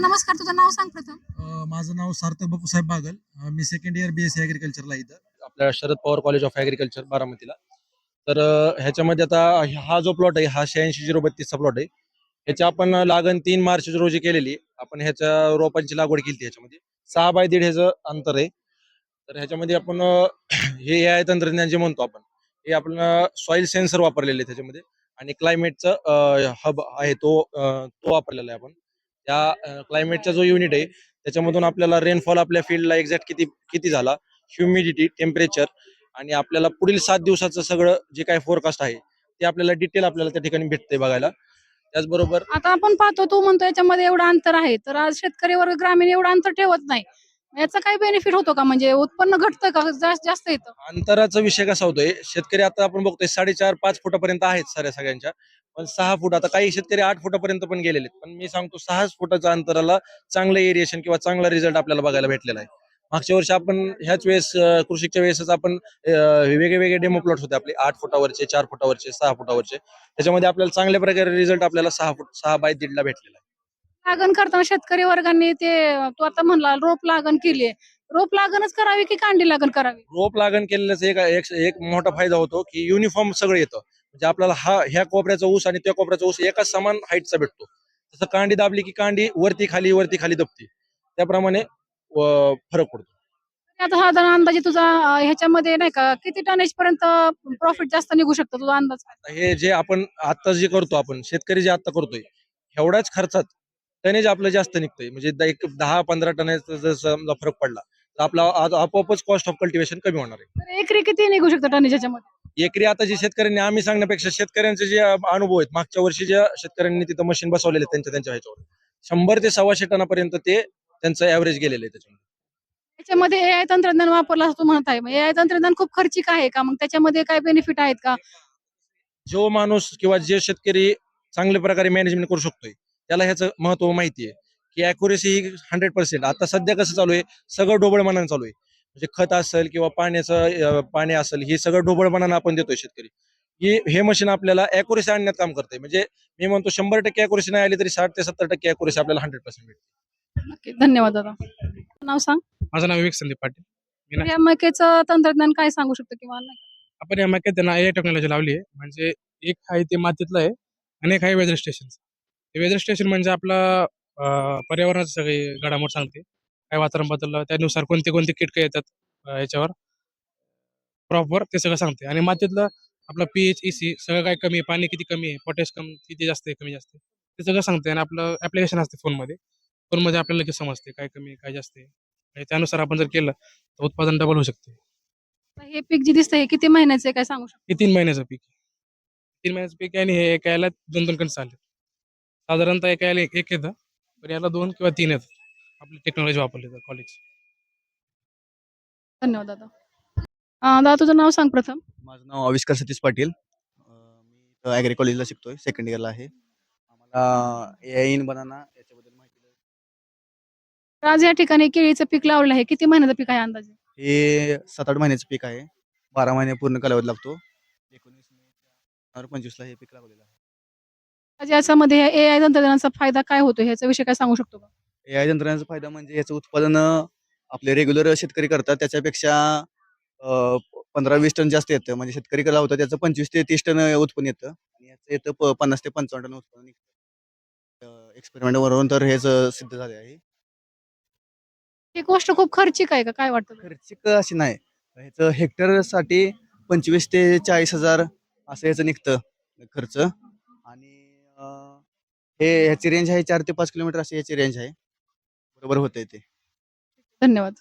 नमस्कार, तुझं नाव सांग प्रथम. माझं नाव सार्थक बापूसाहेब बागल. मी सेकंड इयर BSc ॲग्रिकल्चरला इथं. आपल्या Sharad Pawar college of agriculture बारामतीला. तर ह्याच्यामध्ये आता हा जो प्लॉट आहे हा 86-032 चा प्लॉट आहे. ह्याची आपण लागण 3 मार्च रोजी केलेली. आपण ह्याच्या रोपांची लागवड केली ह्याच्यामध्ये 6 बाय 1.5 ह्याचं अंतर आहे. तर ह्याच्यामध्ये आपण हे AI तंत्रज्ञान जे म्हणतो आपण, हे आपण सॉइल सेन्सर वापरलेले त्याच्यामध्ये आणि क्लायमेटचं हब आहे तो वापरलेला आहे आपण. त्या क्लायमेटचा जो युनिट आहे त्याच्यामधून आपल्याला रेनफॉल आपल्या फील्डला एक्झॅक्ट किती किती झाला, ह्युमिडिटी, टेम्परेचर आणि आपल्याला पुढील 7 दिवसाचं सगळं जे काही फोरकास्ट आहे ते आपल्याला डिटेल आपल्याला त्या ठिकाणी भेटते बघायला. त्याचबरोबर आता आपण पाहतो, तू म्हणतो याच्यामध्ये एवढं अंतर आहे, तर आज शेतकरी वर्ग ग्रामीण एवढं अंतर ठेवत नाही. याचा काही बेनिफिट होतो का? म्हणजे उत्पन्न घटतं का, जास्त येतं? अंतराचा विषय कसा होतोय, शेतकरी आता आपण बघतोय 4.5-5 फुटापर्यंत आहेत सगळ्यांच्या, पण 6 फूट, आता काही शेतकरी 8 फुटापर्यंत पण गेलेले आहेत. पण मी सांगतो 6 फुटाच्या अंतराला चांगलं एरिएशन किंवा चांगला रिझल्ट आपल्याला बघायला भेटलेला आहे. मागच्या वर्षी आपण ह्याच वेळेस कृषीच्या वेळेसच आपण वेगळे वेगळे डेमो प्लॉट होते आपले 8 फुटावरचे, 4 फुटावरचे, 6 फुटावरचे. त्याच्यामध्ये आपल्याला चांगल्या प्रकारे रिझल्ट आपल्याला 6 बाय 1.5 ला भेटलेला आहे. लागण करताना शेतकरी वर्गांनी ते, तू आता म्हणला रोप लागण केली, रोप लागणच करावी की कांडी लागण करावी? रोप लागण केलेल्याचा एक मोठा फायदा होतो की युनिफॉर्म सगळं येतं. म्हणजे आपल्याला ह्या कोपऱ्याचा ऊस आणि त्या कोपऱ्याचा ऊस एकाच समान हाईटचा भेटतो. तसं कांडी दाबली की कांडी वरती खाली दबते. त्याप्रमाणे फरक पडतो. आता साधारण अंदाजे तुझा ह्याच्यामध्ये नाही का, किती टनेज पर्यंत प्रॉफिट जास्त निघू शकतो, तुझा अंदाज काय? हे जे आपण आता जे करतो, आपण शेतकरी जे आता करतोय एवढ्याच खर्चात टनेज आपलं जास्त निघतंय. म्हणजे एक 10-15 टनेज जर समजा फरक पडला तर आपला आज आपोआपच कॉस्ट ऑफ कल्टिवेशन कमी होणार आहे. तर एकरी किती निघू शकतो टनेज ह्याच्यामध्ये? एकरी आता जे शेतकऱ्यांनी, आम्ही सांगण्यापेक्षा शेतकऱ्यांचे जे अनुभव आहेत, मागच्या वर्षी ज्या शेतकऱ्यांनी तिथं मशीन बसवलेले त्यांच्या ह्याच्यावर 100 ते 125 टनापर्यंत ते त्यांचं ऍव्हरेज गेलेलं आहे त्याच्यामध्ये. त्याच्यामध्ये AI तंत्रज्ञान वापरलं असं तू म्हणत आहे. AI तंत्रज्ञान खूप खर्चिक आहे का? मग त्याच्यामध्ये काय बेनिफिट आहेत का? जो माणूस किंवा जे शेतकरी चांगल्या प्रकारे मॅनेजमेंट करू शकतोय त्याला ह्याचं महत्व माहिती आहे की अॅक्युरेसी ही 100%. आता सध्या कसं चालू आहे, सगळं ढोबळमानानं चालू आहे. म्हणजे खत असेल किंवा पाणी असेल, हे सगळं ढोबळमानानं आपण देतोय शेतकरी. हे मशीन आपल्याला अॅक्युरेसी आणण्यात काम करतंय. म्हणजे मी म्हणतो 100% अॅक्युरेसी नाही आली तरी 60 ते 70% अॅक्युरेसी आपल्याला 100% भेटते. नक्की. धन्यवाद दादा. नाव सांग. माझं नाव विवेक संदीप पाटील. मी या मक्याचं तंत्रज्ञान काय सांगू शकतो किंवा नाही? आपण या मक्यात त्यांना AI टेक्नॉलॉजी लावली आहे. म्हणजे एक आहे ते मातीतलं आहे आणि एक आहे वेदर स्टेशन. ते वेदर स्टेशन म्हणजे आपला पर्यावरणाचं सगळे घडामोड सांगते. काय वातावरण बदललं त्यानुसार कोणते कोणते कीटकं येतात याच्यावर प्रॉपर ते सगळं सांगते. आणि मातीतलं आपलं pH, EC सगळं काय कमी आहे, पाणी किती कमी आहे, पोटॅश किती जास्त आहे, कमी जास्त आहे, ते सगळं सांगते. आणि आपलं ऍप्लिकेशन असते फोनमध्ये आपल्याला लगेच समजते काय कमी आहे, काय जास्त आहे. आणि त्यानुसार आपण जर केलं तर उत्पादन डबल होऊ शकते. हे पीक जे दिसतंय हे किती महिन्याचं आहे, काय सांगू शकतो? हे 3 महिन्याचं पीक आहे. 3 महिन्याचं पीक आहे आणि हे एका याला 2-2 कणस आले. साधारणतः एका याला एक येतं, पण याला 2 किंवा 3 येतात. आपली टेक्नॉलॉजी वापरली तर कॉलेज. धन्यवाद दादा. दादा तुझं नाव सांग प्रथम. माझं नाव आविष्कार सतीश पाटील. मी ॲग्री कॉलेजला शिकतोय, सेकंड इयरला आहे. आम्हाला AI इन बनाना याच्याबद्दल माहिती द्या. आज या ठिकाणी केळीचं पीक लावलं आहे, किती महिन्याचं पीक आहे अंदाजे? हे 7-8 महिन्याचं पीक आहे. 12 महिने पूर्ण कालावधी लागतो. 19 मे 2025 ला हे पीक लावलेलं आहे. आज याच्यामध्ये AI तंत्रज्ञानाचा फायदा काय होतो, ह्याचा विषय काय सांगू शकतो का? AI तंत्रज्ञानाचा फायदा म्हणजे याचं उत्पादन आपले रेग्युलर शेतकरी करतात त्याच्यापेक्षा 15-20 टन जास्त येतं. म्हणजे शेतकरी लावतात त्याचं 25 ते 30 टन उत्पन्न येतं आणि याचं येतं 50 ते 55 टन उत्पन्न निघतं. एक्सपेरिमेंटवरून तर हेच सिद्ध झाले आहे. ही गोष्ट खूप खर्चिक आहे का, काय वाटतं तुला? खर्चिक अशी नाही. ह्याचं हेक्टरसाठी 25 ते 40,000 असं ह्याचं निघतं खर्च. आणि ह्याची रेंज आहे 4 ते 5 किलोमीटर अशी ह्याची रेंज आहे. बरोबर होतंय ते. धन्यवाद.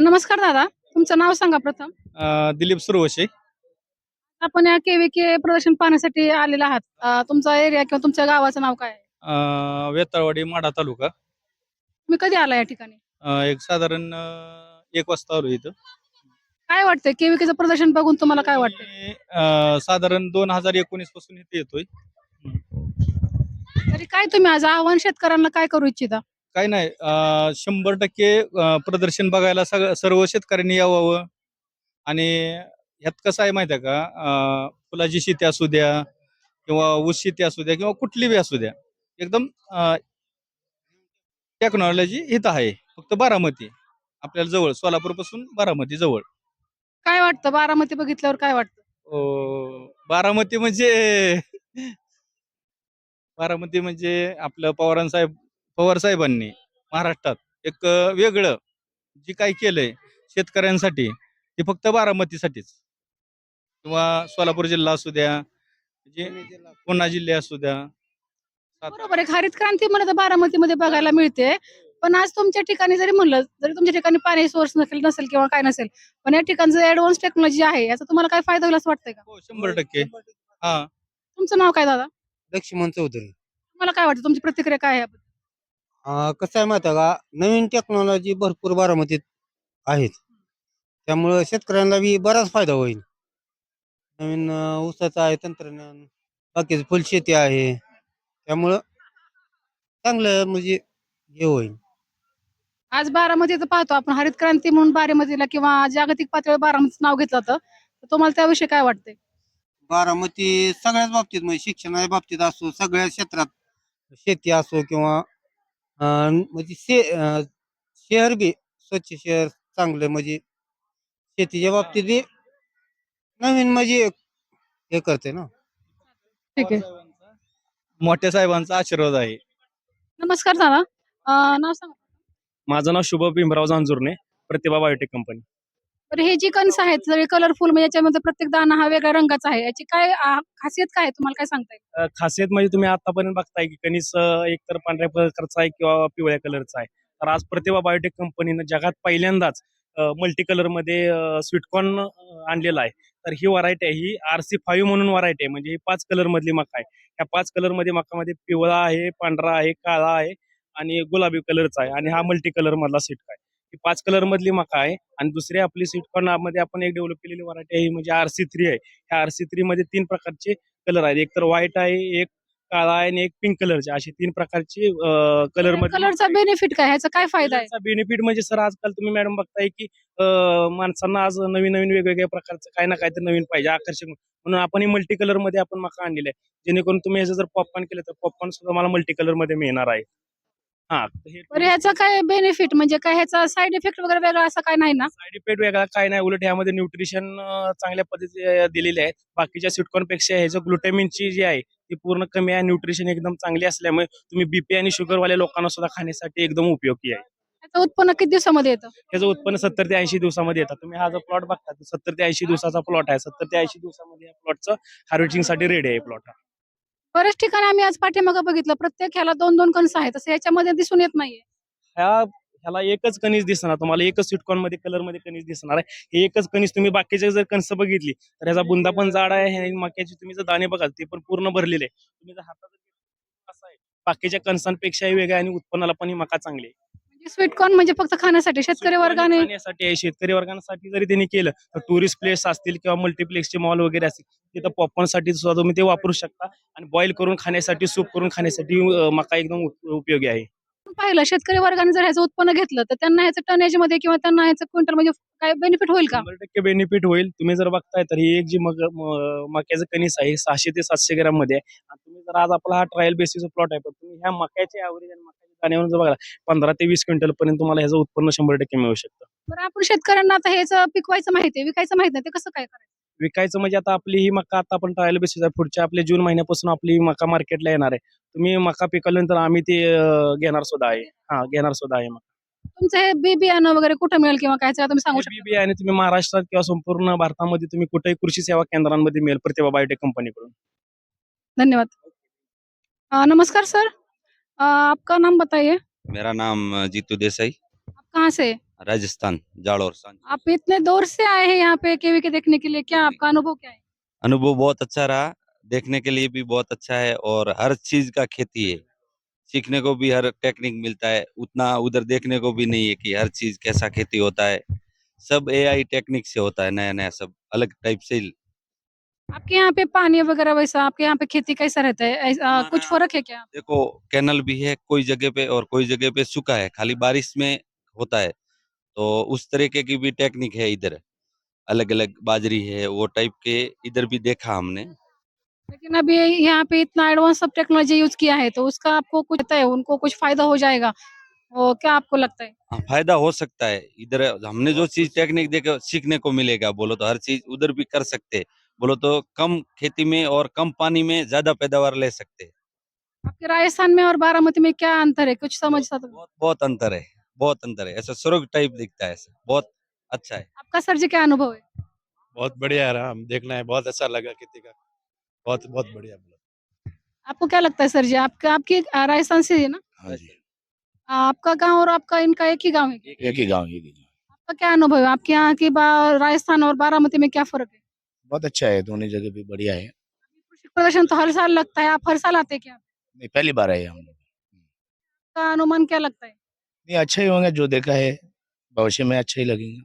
नमस्कार दादा, तुमचं नाव सांगा प्रथम. दिलीप सुरवशे. आपण या केवीके प्रदर्शन पाहण्यासाठी आलेला आहात. तुमचा एरिया किंवा तुमच्या गावाचं नाव काय आहे? वेताळवाडी माढा तालुका. तुम्ही कधी आला या ठिकाणी? एक साधारण 1 वाजता आलो इथं. काय वाटतंय केवीकेचं प्रदर्शन बघून तुम्हाला काय वाटतं? मी साधारण 2019 पासून इथे येतोय. तरी काय तुम्ही आज आव्हान शेतकऱ्यांना काय करू इच्छिता? काय नाही, 100% प्रदर्शन बघायला सर्व शेतकऱ्यांनी यावं. आणि ह्यात कसं आहे माहिती आहे का, फुलाची शेती असू द्या किंवा ऊस शेती असू द्या किंवा कुठली बी असू द्या, एकदम टेक्नॉलॉजी इथं आहे. फक्त बारामती आपल्याला जवळ, सोलापूर पासून बारामती जवळ. काय वाटतं बारामती बघितल्यावर काय वाटतं? बारामती म्हणजे बारामती म्हणजे आपलं पवार साहेबांनी महाराष्ट्रात एक वेगळं जे काही केलंय शेतकऱ्यांसाठी, ते फक्त बारामतीसाठीच, किंवा सोलापूर जिल्हा असू द्या, म्हणजे पुणे जिल्हे असू द्या. बरोबर आहे. हरित क्रांतीमध्ये तर बारामतीमध्ये बघायला मिळते. पण आज तुमच्या ठिकाणी जरी म्हणलं, जरी तुमच्या ठिकाणी पाणी सोर्स नसेल किंवा काय नसेल, पण या ठिकाणचं ॲडव्हान्स टेक्नॉलॉजी आहे, याचा तुम्हाला काय फायदा होईल असं वाटतंय का? हो, 100%. हा. तुमचं नाव काय दादा? लक्ष्मण चौधरी. तुम्हाला काय वाटतं? तुमची प्रतिक्रिया काय आहे याबद्दल? कसं आहे माहिती आहे का, नवीन टेक्नॉलॉजी भरपूर बारामतीत आहेत. त्यामुळं शेतकऱ्यांना बी बराच फायदा होईल. नवीन ऊसाचं आहे तंत्रज्ञान, बाकीचं फुलशेती आहे. त्यामुळं चांगलं म्हणजे हे होईल. आज बारामतीचं पाहतो आपण हरित क्रांती म्हणून बारामतीला किंवा जागतिक पातळीवर बारामतीचं नाव घेतलं जातं. तर तुम्हाला त्याविषयी काय वाटतंय? बारामती सगळ्याच बाबतीत म्हणजे शिक्षणाच्या बाबतीत असो, सगळ्या क्षेत्रात शेती असो किंवा म्हणजे शहर बी स्वच्छ शहर चांगलं म्हणजे शेतीच्या बाबतीत बी नवीन म्हणजे हे करते ना. ठीक आहे. मोठ्या साहेबांचा आशीर्वाद आहे. नमस्कार दादा. नाव सांगा. माझं नाव शुभ भीमराव जांजुर्णे, प्रतिभा बायोटेक कंपनी. तर हे जी कणस आहेत सगळे कलरफुल म्हणजे याच्यामध्ये प्रत्येक दाणा हा वेगळ्या रंगाचा आहे. याची काय खासियत काय आहे? तुम्हाला काय सांगता येईल? खासियत म्हणजे तुम्ही आतापर्यंत बघताय की कणीस एकतर पांढऱ्या कलरचा आहे किंवा पिवळ्या कलरचा आहे. तर आज प्रतिभा बायोटेक कंपनीनं जगात पहिल्यांदाच मल्टी कलर मध्ये स्वीटकॉर्न आणलेला आहे. तर ही व्हरायटी आहे, ही RC5 म्हणून व्हरायटी आहे. म्हणजे ही 5 कलर मधली मका आहे. ह्या 5 कलर मध्ये मकामध्ये पिवळा आहे, पांढरा आहे, काळा आहे आणि गुलाबी कलरचा आहे आणि हा मल्टी कलर मधला सीट आहे. ही 5 कलर मधली मका आहे. आणि दुसरी आपली स्वीटकॉर्न मध्ये आपण एक डेव्हलप केलेली व्हरायटी आहे, ही म्हणजे RC3 आहे. ह्या RC3 मध्ये 3 प्रकारचे कलर आहेत. एक तर व्हाईट आहे, एक काळा आहे आणि एक पिंक कलरचे, असे 3 प्रकारचे कलर मध्ये. कलरचा बेनिफिट काय? ह्याचा काय फायदा आहे? बेनिफिट म्हणजे सर आजकाल तुम्ही मॅडम बघताय की माणसांना आज नवीन नवीन वेगवेगळ्या प्रकारचं काही ना काही तर नवीन पाहिजे, आकर्षक, म्हणून आपण ही मल्टी कलर मध्ये आपण मका आणलेला आहे. जेणेकरून तुम्ही ह्याचं जर पॉपकॉर्न केलं तर पॉपकॉर्न सुद्धा मला मल्टी कलर मध्ये मिळणार आहे. हा, बरं ह्याचा काय बेनिफिट म्हणजे काय ह्याचा साईड इफेक्ट वगैरे वेगळा असं काय नाही ना? साईड इफेक्ट वेगळा काय नाही, उलट यामध्ये न्यूट्रिशन चांगल्या पद्धतीने दिलेले आहे. बाकीच्या स्वीटकॉर्न पेक्षा ह्याचं ग्लुटामिनची जी आहे ती पूर्ण कमी आहे. न्यूट्रिशन एकदम चांगली असल्यामुळे तुम्ही बीपी आणि शुगरवाल्या लोकांना सुद्धा खाण्यासाठी एकदम उपयोगी आहे. ह्याचं उत्पन्न किती दिवसामध्ये येतं? ह्याचं उत्पन्न 70 ते 80 दिवसामध्ये येतात. तुम्ही हा जो प्लॉट बघता 70 ते 80 दिवसाचा प्लॉट आहे. 70 ते 80 दिवसामध्ये या प्लॉटचं हार्वेस्टिंग साठी रेडी आहे प्लॉट. बऱ्याच ठिकाणी आम्ही आज पाठीमागं बघितलं प्रत्येक ह्याला 2-2 कणस आहेत. तसं याच्यामध्ये दिसून येत नाहीये. ह्याला एकच कणीस दिसणार तुम्हाला, एकच स्वीटकॉर्न मध्ये कलर मध्ये कणीस दिसणार आहे. हे एकच कणीस, तुम्ही बाकीचे जर कणस बघितली तर ह्याचा बुंदा पण जाड आहे. हे मक्याचे तुम्ही जर दाणे बघाल ते पण पूर्ण भरलेले आहे. तुम्ही जर हातात असं आहे, बाकीच्या कणसांपेक्षाही वेगळ्या आणि उत्पन्नाला पण ही मका चांगली आहे. म्हणजे स्वीटकॉर्न म्हणजे फक्त खाण्यासाठी शेतकरी वर्गाने खाण्यासाठी आहे. शेतकरी वर्गांसाठी जरी त्यांनी केलं तर टुरिस्ट प्लेस असतील किंवा मल्टीप्लेक्सचे मॉल वगैरे असतील तिथं पॉपकॉर्न साठी सुद्धा तुम्ही ते वापरू शकता. आणि बॉईल करून खाण्यासाठी, सूप करून खाण्यासाठी मका एकदम उपयोगी आहे. पाहिलं शेतकरी वर्गाने जर ह्याचं उत्पन्न घेतलं तर त्यांना ह्याचं टनेज मध्ये किंवा त्यांना ह्याचं क्विंटल म्हणजे काय बेनिफिट होईल का? 100% बेनिफिट होईल. तुम्ही जर बघताय तर ही एक जी मक्याचं कणीस आहे 600 ते 700 ग्रॅम मध्ये आहे. आणि तुम्ही जर आज आपला हा ट्रायल बेसिस प्लॉट आहे, पण तुम्ही ह्या मक्याचे ऍव्हरेज आणि मक्याच्या दाण्यावरून जर बघा 15 ते 20 क्विंटल पर्यंत तुम्हाला ह्याचं उत्पन्न 100% मिळू शकतं. बरं आपण शेतकऱ्यांना आता ह्याचं पिकवायचं माहिती आहे, विकायचं माहित नाही, ते कसं काय करायचं? विकायचं म्हणजे आता आपली ही मका आता आपण ट्रायल बेसिस आहे. पुढच्या आपल्या जून महिन्यापासून आपली मका मार्केटला येणार आहे. तुम्ही मका पिकवल्यानंतर आम्ही ते घेणार सुद्धा आहे. घेणार सुद्धा आहे. तुमचं हे बी बियाणं वगैरे कुठं मिळेल किंवा काय तुम्ही सांगू शकता? बी आणि तुम्ही महाराष्ट्रात किंवा संपूर्ण भारतामध्ये तुम्ही कुठेही कृषी सेवा केंद्रांमध्ये मिळेल प्रतिभा बायोटेक कंपनीकडून. धन्यवाद. नमस्कार सर, आपका नाम बताइए। मेरा नाम जीतू देसाई, आप कहाँ से हैं? राजस्थान, जालौर। आप इतने दूर से आए हैं यहाँ पे केवी के देखने के लिए, क्या आपका अनुभव क्या है? अनुभव बहुत अच्छा रहा, देखने के लिए भी बहुत अच्छा है और हर चीज का खेती है, सीखने को भी हर टेक्निक मिलता है। उतना उधर देखने को भी नहीं है कि हर चीज कैसा खेती होता है, सब AI टेक्निक से होता है, नया नया सब अलग टाइप से। आपके यहाँ पे पानी वगैरह वैसा आपके यहाँ पे खेती कैसा रहता है? कुछ फर्क है क्या? देखो कैनल भी है कोई जगह पे और कोई जगह पे सूखा है, खाली बारिश में होता है, तो उस तरीके की भी टेक्निक है इधर। अलग अलग बाजरी है वो टाइप के इधर भी देखा हमने। लेकिन अभी यहाँ पे इतना एडवांस सब टेक्नोलॉजी यूज किया है तो उसका आपको कुछ पता है, उनको कुछ फायदा हो जाएगा, वो क्या आपको लगता है? हाँ, फायदा हो सकता है। इधर हमने जो चीज टेक्निक देखे सीखने को मिलेगा, बोलो तो हर चीज उधर भी कर सकते हैं। बोलो तो कम खेती में और कम पानी में ज्यादा पैदावार ले सकते हैं। आपके राजस्थान में और बारामती में क्या अंतर है, कुछ समझ सकते हो? बहुत बहुत अंतर है, बहुत अंतर है। ऐसा स्वर्ग टाइप दिखता है, ऐसा बहुत अच्छा है। आपका सर जी क्या अनुभव है? बहुत बढ़िया है, हम देखना है, बहुत अच्छा लगा खेती का, बहुत बहुत बढ़िया। आपको क्या लगता है सर जी, आपका आपकी राजस्थान से है ना? हाँ जी, आपका गांव और आपका इनका एक ही गांव है? एक ही गाँव, एक ही गाँव। आपका क्या अनुभव है, आपके यहाँ की राजस्थान और बारामती में क्या फर्क है? बहुत अच्छा है, दोनों जगह भी बढ़िया है। कृषि प्रदर्शन तो हर साल लगता है, आप हर साल आते हैं क्या? नहीं, पहली बार आए हम लोग। आपका अनुमान क्या लगता है? नहीं, अच्छे ही होंगे, जो देखा है भविष्य में अच्छे ही लगेंगे।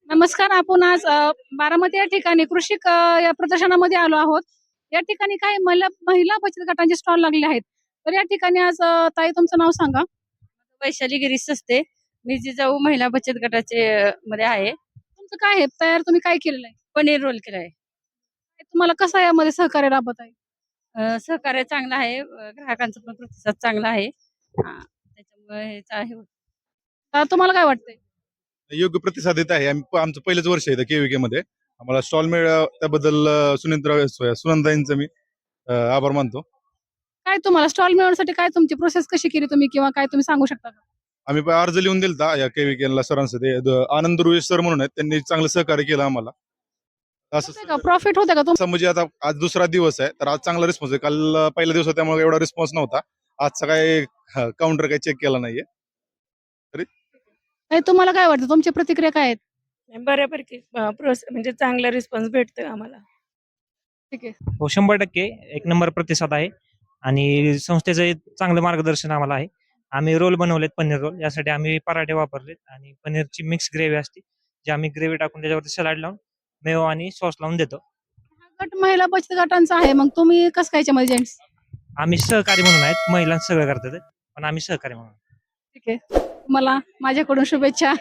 नमस्कार, आपण आज बारामती या ठिकाणी कृषी या प्रदर्शनामध्ये आलो आहोत. या ठिकाणी काही महिला महिला बचत गटांचे स्टॉल लागले आहेत. तर या ठिकाणी आज ताई तुमचं नाव सांगा. वैशाली गिरीश असते. मी जिजाऊ महिला बचत गटाचे मध्ये आहे. तुमचं काय आहे तयार, तुम्ही काय केलेलं आहे? पनीर रोल केलाय. तुम्हाला कसं यामध्ये सहकार्य लाभत आहे? सहकार्य चांगलं आहे. ग्राहकांचा पण प्रतिसाद चांगला आहे. त्याच्यामुळे हे आहे. तुम्हाला काय वाटतंय? योग्य प्रतिसाद देत आहे. आमचं पहिलंच वर्ष आहे केव्हीके मध्ये. आम्हाला स्टॉल मिळाला त्याबद्दल सुनंदाईंचं मी आभार मानतो. काय तुम्हाला स्टॉल मिळवण्यासाठी काय तुमची प्रोसेस कशी केली तुम्ही, किंवा काय तुम्ही सांगू शकता का? आम्ही अर्ज लिहून दिलता या केव्हीकेला सरांसाठी. आनंद रुईश सर म्हणून आहेत, त्यांनी चांगलं सहकार्य केलं आम्हाला. असं प्रॉफिट होते का असं म्हणजे आता आज दुसरा दिवस आहे, तर आज चांगला रिस्पॉन्स आहे. काल पहिला दिवस होता त्यामुळे एवढा रिस्पॉन्स नव्हता. आजचा काय काउंटर काही चेक केला नाहीये. नाही, तुम्हाला काय वाटतं, तुमची प्रतिक्रिया काय आहेत? बऱ्यापैकी म्हणजे चांगला रिस्पॉन्स भेटतोय आम्हाला. ठीक आहे. हो, 100% एक नंबर प्रतिसाद आहे आणि संस्थेचं चांगलं मार्गदर्शन आम्हाला आहे. आम्ही रोल बनवलेत, पनीर रोल. यासाठी आम्ही पराठे वापरलेत आणि पनीरची मिक्स ग्रेव्ही असते, जी आम्ही ग्रेव्ही टाकून त्याच्यावरती सलाड लावून मेयो आणि सॉस लावून देतो. हा गट महिला बचत गटांचा आहे, मग तुम्ही कसं काय याच्यामध्ये जेंट्स? आम्ही सहकारी म्हणून आहेत, महिलांचं सगळं करतात पण आम्ही सहकारी म्हणून. ठीक आहे, तुम्हाला माझ्याकडून शुभेच्छा.